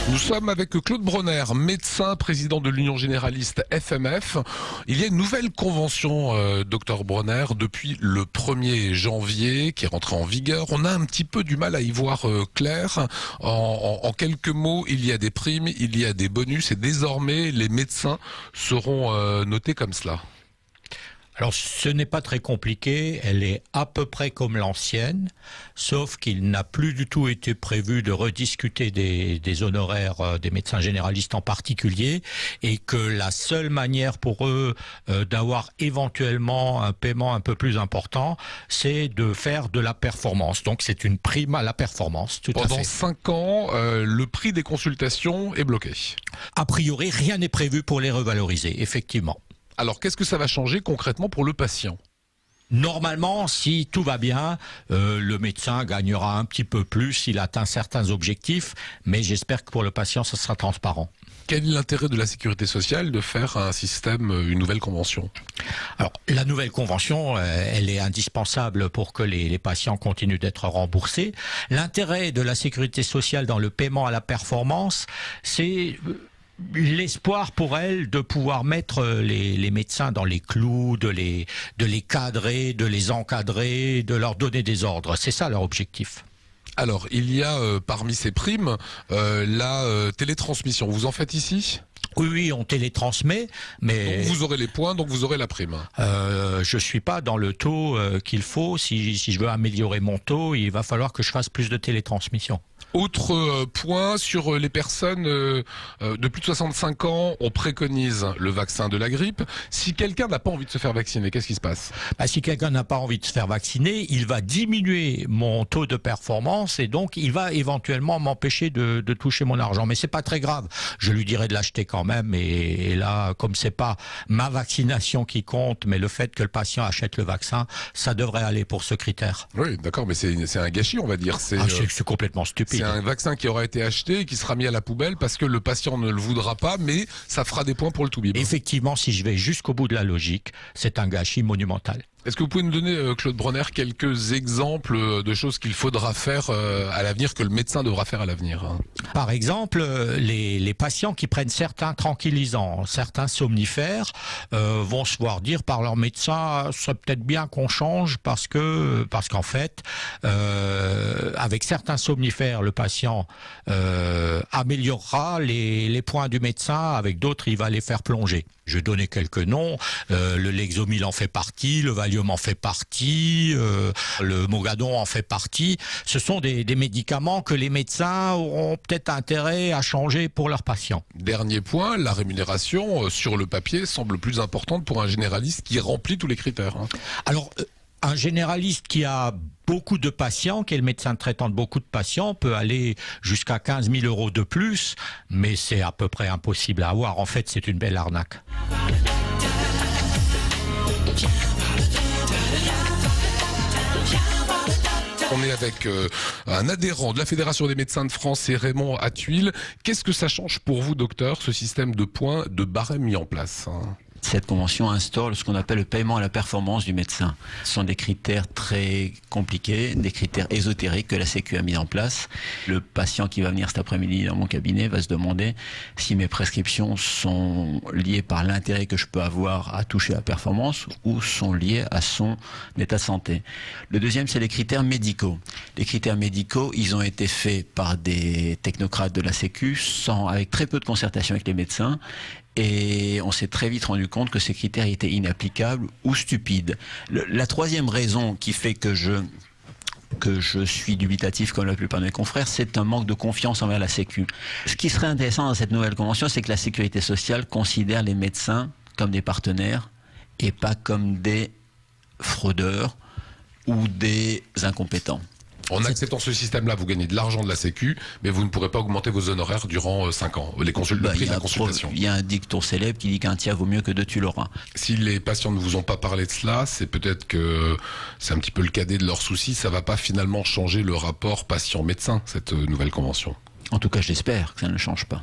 Nous sommes avec Claude Bronner, médecin, président de l'Union généraliste FMF. Il y a une nouvelle convention, Dr Bronner, depuis le 1er janvier, qui est rentrée en vigueur. On a un petit peu du mal à y voir clair. En quelques mots, il y a des primes, il y a des bonus, et désormais, les médecins seront notés comme cela. Alors ce n'est pas très compliqué, elle est à peu près comme l'ancienne, sauf qu'il n'a plus du tout été prévu de rediscuter des honoraires des médecins généralistes en particulier, et que la seule manière pour eux d'avoir éventuellement un paiement un peu plus important, c'est de faire de la performance. Donc c'est une prime à la performance, tout à fait. Pendant 5 ans, le prix des consultations est bloqué. A priori, rien n'est prévu pour les revaloriser, effectivement. Alors, qu'est-ce que ça va changer concrètement pour le patient ? Normalement, si tout va bien, le médecin gagnera un petit peu plus s'il atteint certains objectifs, mais j'espère que pour le patient, ce sera transparent. Quel est l'intérêt de la sécurité sociale de faire un système, une nouvelle convention ? Alors, la nouvelle convention, elle est indispensable pour que les patients continuent d'être remboursés. L'intérêt de la sécurité sociale dans le paiement à la performance, c'est l'espoir pour elle de pouvoir mettre les médecins dans les clous, de les cadrer, de les encadrer, de leur donner des ordres. C'est ça leur objectif. Alors, il y a parmi ces primes la télétransmission. Vous en faites ici ? Oui, on télétransmet, mais... Donc vous aurez les points, donc vous aurez la prime. Je suis pas dans le taux qu'il faut. Si je veux améliorer mon taux, il va falloir que je fasse plus de télétransmission. Autre point sur les personnes de plus de 65 ans, on préconise le vaccin de la grippe. Si quelqu'un n'a pas envie de se faire vacciner, qu'est-ce qui se passe ? Si quelqu'un n'a pas envie de se faire vacciner, il va diminuer mon taux de performance et donc il va éventuellement m'empêcher de toucher mon argent. Mais c'est pas très grave. Je lui dirai de l'acheter quand même. Et là, comme c'est pas ma vaccination qui compte, mais le fait que le patient achète le vaccin, ça devrait aller pour ce critère. Oui, d'accord, mais c'est un gâchis, on va dire. C'est complètement stupide. C'est un vaccin qui aura été acheté et qui sera mis à la poubelle parce que le patient ne le voudra pas, mais ça fera des points pour le toubib. Effectivement, si je vais jusqu'au bout de la logique, c'est un gâchis monumental. Est-ce que vous pouvez nous donner, Claude Bronner, quelques exemples de choses qu'il faudra faire à l'avenir, que le médecin devra faire à l'avenir ? Par exemple, les patients qui prennent certains tranquillisants, certains somnifères, vont se voir dire par leur médecin, ça serait peut-être bien qu'on change parce qu'en fait, avec certains somnifères, le patient améliorera les points du médecin, avec d'autres, il va les faire plonger. Je vais donner quelques noms, le Lexomil en fait partie, le Valium en fait partie, le Mogadon en fait partie. Ce sont des médicaments que les médecins auront peut-être intérêt à changer pour leurs patients. Dernier point, la rémunération sur le papier semble plus importante pour un généraliste qui remplit tous les critères. Alors, un généraliste qui a beaucoup de patients, qui est le médecin traitant de beaucoup de patients, peut aller jusqu'à 15 000 € de plus, mais c'est à peu près impossible à avoir. En fait, c'est une belle arnaque. On est avec un adhérent de la Fédération des médecins de France, c'est Raymond Attuil. Qu'est-ce que ça change pour vous, docteur, ce système de points, de barème mis en place ? Cette convention instaure ce qu'on appelle le paiement à la performance du médecin. Ce sont des critères très compliqués, des critères ésotériques que la Sécu a mis en place. Le patient qui va venir cet après-midi dans mon cabinet va se demander si mes prescriptions sont liées par l'intérêt que je peux avoir à toucher à la performance ou sont liées à son état de santé. Le deuxième, c'est les critères médicaux. Les critères médicaux, ils ont été faits par des technocrates de la Sécu, avec très peu de concertation avec les médecins. Et on s'est très vite rendu compte que ces critères étaient inapplicables ou stupides. La troisième raison qui fait que je suis dubitatif comme la plupart de mes confrères, c'est un manque de confiance envers la Sécu. Ce qui serait intéressant dans cette nouvelle convention, c'est que la Sécurité sociale considère les médecins comme des partenaires et pas comme des fraudeurs ou des incompétents. En acceptant ce système-là, vous gagnez de l'argent de la Sécu, mais vous ne pourrez pas augmenter vos honoraires durant 5 ans, le prix de la consultation. Il y a un dicton célèbre qui dit qu'un tiers vaut mieux que 2 tu l'auras. Si les patients ne vous ont pas parlé de cela, c'est peut-être que c'est un petit peu le cadet de leurs soucis. Ça ne va pas finalement changer le rapport patient-médecin, cette nouvelle convention. En tout cas, j'espère que ça ne change pas.